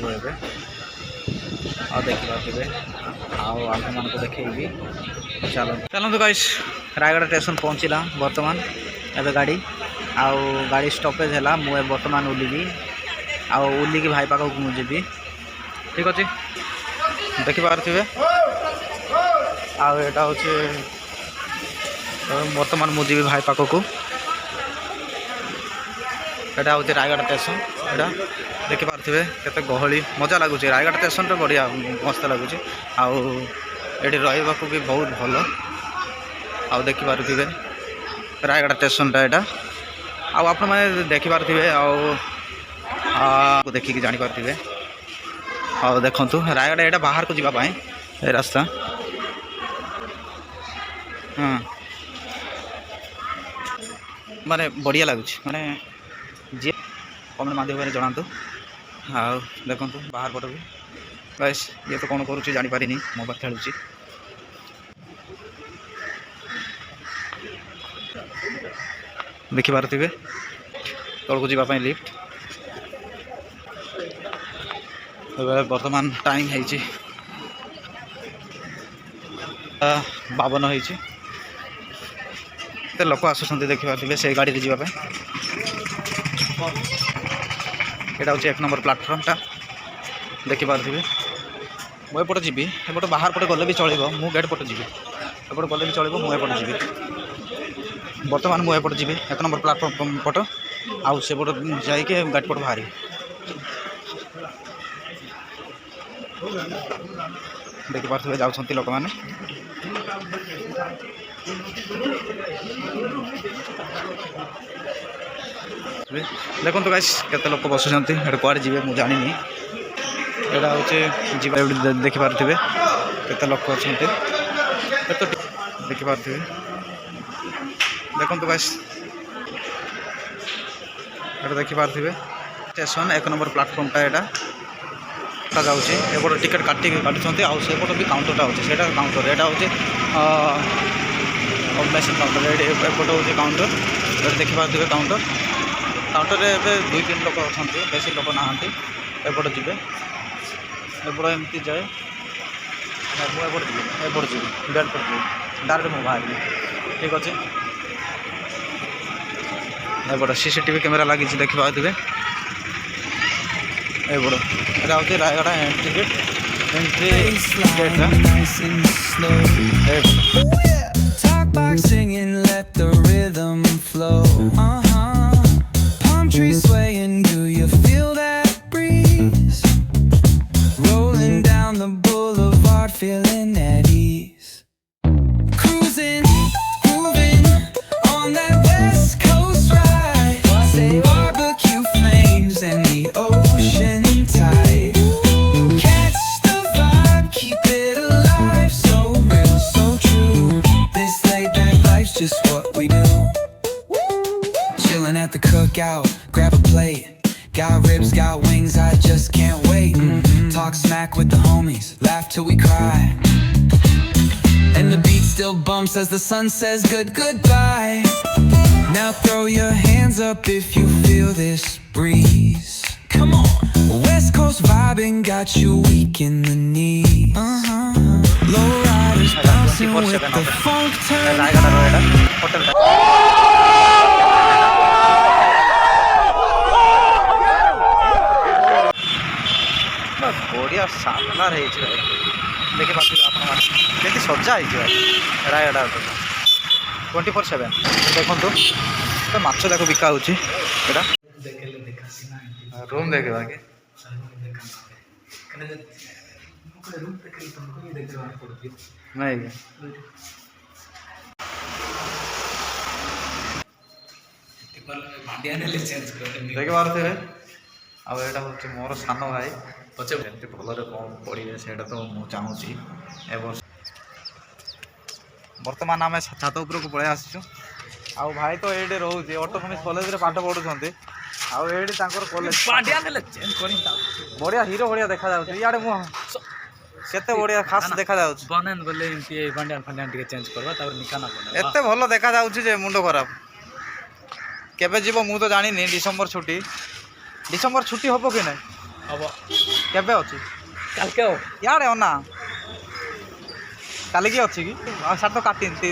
ଆସିବ ଏବେ ଆଉ ଦେଖିପାରୁଥିବେ ଆଉ ଆପଣମାନଙ୍କୁ ଦେଖେଇବି। ଚାଲନ୍ତୁ ଗାଇସ୍, ରାୟଗଡ଼ା ଷ୍ଟେସନ ପହଞ୍ଚିଲା ବର୍ତ୍ତମାନ ଏବେ ଗାଡ଼ି ଆଉ ଗାଡ଼ି ଷ୍ଟପେଜ୍ ହେଲା। ମୁଁ ଏ ବର୍ତ୍ତମାନ ଓହ୍ଲିବି ଆଉ ଓହ୍ଲିକି ଭାଇ ପାଖକୁ ମୁଁ ଯିବି। ଠିକ୍ ଅଛି, ଦେଖିପାରୁଥିବେ ଆଉ ଏଇଟା ହେଉଛି ବର୍ତ୍ତମାନ ମୁଁ ଯିବି ଭାଇ ପାଖକୁ। ଏଇଟା ହେଉଛି ରାୟଗଡ଼ା ଷ୍ଟେସନ। ଏଇଟା ଦେଖିପାରୁଥିବେ କେତେ ଗହଳି, ମଜା ଲାଗୁଛି। ରାୟଗଡ଼ା ଷ୍ଟେସନରେ ବଢ଼ିଆ ମସ୍ତ ଲାଗୁଛି ଆଉ ଏଠି ରହିବାକୁ ବି ବହୁତ ଭଲ। ଆଉ ଦେଖିପାରୁଥିବେ ରାୟଗଡ଼ା ଷ୍ଟେସନଟା ଏଇଟା ଆଉ ଆପଣମାନେ ଦେଖିପାରୁଥିବେ ଆଉ ଦେଖିକି ଜାଣିପାରୁଥିବେ। ଆଉ ଦେଖନ୍ତୁ ରାୟଗଡ଼ା ଏଇଟା ବାହାରକୁ ଯିବା ପାଇଁ ଏ ରାସ୍ତା। ମାନେ ବଢ଼ିଆ ଲାଗୁଛି, ମାନେ ଯିଏ କମେଣ୍ଟ ମାଧ୍ୟମରେ ଜଣାନ୍ତୁ। ଆଉ ଦେଖନ୍ତୁ ବାହାର ପଟ ବି ଗାଇସ୍, ଇଏ ତ କ'ଣ କରୁଛି ଜାଣିପାରିନି, ମୋବାଇଲ ଖେଳୁଛି। ଦେଖିପାରୁଥିବେ ତଳକୁ ଯିବା ପାଇଁ ଲିଫ୍ଟ। ଏବେ ବର୍ତ୍ତମାନ ଟାଇମ୍ ହେଇଛି 52 ହେଇଛି। ଏତେ ଲୋକ ଆସୁଛନ୍ତି ଦେଖିପାରୁଥିବେ ସେଇ ଗାଡ଼ିରେ ଯିବା ପାଇଁ। ଏଇଟା ହେଉଛି 1 ନମ୍ବର ପ୍ଲାଟଫର୍ମଟା, ଦେଖିପାରୁଥିବେ। ମୁଁ ଏପଟେ ଯିବି, ଏପଟେ ବାହାର ପଟେ ଗଲେ ବି ଚଳିବ, ମୁଁ ଗେଟ୍ ପଟେ ଯିବି। ଏପଟେ ଗଲେ ବି ଚଳିବ, ମୁଁ ଏପଟେ ଯିବି। ବର୍ତ୍ତମାନ ମୁଁ ଏପଟେ ଯିବି 1 ନମ୍ବର ପ୍ଲାଟଫର୍ମ ପଟ, ଆଉ ସେପଟେ ଯାଇକି ଗାଡ଼ି ପଟ ବାହାରିବି। ଦେଖିପାରୁଥିବେ ଯାଉଛନ୍ତି ଲୋକମାନେ। ଦେଖନ୍ତୁ ଗାଇସ୍ କେତେ ଲୋକ ବସୁଛନ୍ତି। ଏଠି କୁଆଡ଼େ ଯିବେ ମୁଁ ଜାଣିନି। ଏଇଟା ହେଉଛି ଯିବା, ଦେଖିପାରୁଥିବେ କେତେ ଲୋକ ଅଛନ୍ତି। ଦେଖିପାରୁଥିବେ, ଦେଖନ୍ତୁ ଗାଇସ୍ ଏଇଟା ଦେଖିପାରୁଥିବେ ଷ୍ଟେସନ 1 ନମ୍ବର ପ୍ଲାଟଫର୍ମଟା ଏଇଟା ଯାଉଛି। ଏପଟେ ଟିକେଟ୍ କାଟୁଛନ୍ତି ଆଉ ସେପଟେ ବି କାଉଣ୍ଟରଟା ଅଛି, ସେଇଟା କାଉଣ୍ଟର। ଏଇଟା ହେଉଛି ମେସିନ୍ କାଉଣ୍ଟର। ଏପଟେ ହେଉଛି କାଉଣ୍ଟର। ଏଠି ଦେଖିପାରୁଥିବେ କାଉଣ୍ଟରରେ ଏବେ 2-3 ଲୋକ ଅଛନ୍ତି, ବେଶୀ ଲୋକ ନାହାନ୍ତି। ଏପଟେ ଯିବେ, ଏପଟେ ଏମିତି ଯାଏ। ମୁଁ ଏପଟେ ଯିବି ଗେଟ୍ ପଟେ ଯିବି, ଡାଇରେକ୍ଟ ମୁଁ ବାହାରିବି। ଠିକ୍ ଅଛି, ଏପଟେ CCTV କ୍ୟାମେରା ଲାଗିଛି, ଦେଖିପାରୁଥିବେ। ଏପଟେ ଏଇଟା ହେଉଛି ରାୟଗଡ଼ା ଏଣ୍ଟ୍ରି ଗେଟ୍ ଟା। Singing, let the rhythm flow. Palm trees swaying, do you feel that breeze? Rolling down the boulevard, feeling at ease. Cruising, moving on that West Coast ride. Say barbecue flames and the ocean tide. Catch the vibe, keep it alive. So real, so true. This laid back life's just what we do. Chilling at the cookout, grab a plate. Got ribs, got wings, I just can't wait. Talk smack with the homies, laugh till we cry. And the beat still bumps as the sun says goodbye. Now throw your hands up if you feel this breeze. Come on, West Coast vibing got you weak in the knees. Low riders bouncing with the funk turn high. ବଢ଼ିଆ ଶାନଦାର ହେଇଛି ଭାଇ, ଦେଖିପାରୁଥିବେ ଆପଣମାନେ କେମିତି ସଜା ହେଇଛି ଭାଇ ରାୟଗଡ଼ା 24/7। ଦେଖନ୍ତୁ ମାଛ ଯାକ ବିକା ହେଉଛି। ଏଇଟା ରୁମ୍ ଦେଖିବା କି ନାଇଁ ଦେଖିପାରୁଥିବେ। ଆଉ ଏଇଟା ହେଉଛି ମୋର ସାନ ଭାଇ। ପଛେ ଏମିତି ଭଲରେ କ'ଣ ପଡ଼ିବେ ସେଇଟା ତ ମୁଁ ଚାହୁଁଛି। ଏବଂ ବର୍ତ୍ତମାନ ଆମେ ଛାତ ଉପରକୁ ପଳେଇ ଆସିଛୁ। ଆଉ ଭାଇ ତ ଏଇଠି ରହୁଛି, ଅଟୋନୋମିକ୍ସ କଲେଜରେ ପାଠ ପଢ଼ୁଛନ୍ତି। ଆଉ ଏଇଠି ତାଙ୍କର କଲେଜ ବଢ଼ିଆ ହିରୋ ଭଳିଆ ଦେଖାଯାଉଛି। ଇଆଡ଼େ ମୁଁ କେତେ ବଢ଼ିଆ ଖାସ୍ ଦେଖାଯାଉଛି। ଏତେ ଭଲ ଦେଖାଯାଉଛି ଯେ ମୁଣ୍ଡ ଖରାପ। କେବେ ଯିବ ମୁଁ ତ ଜାଣିନି। ଡିସେମ୍ବର ଛୁଟି ହବ କି ନାହିଁ? ହବ। କେବେ ଅଛି কালকে ଇଆଡ଼େ ଅନା କାଲିକି ଅଛି କି ସାର୍ ତ କାଟିନ୍ତି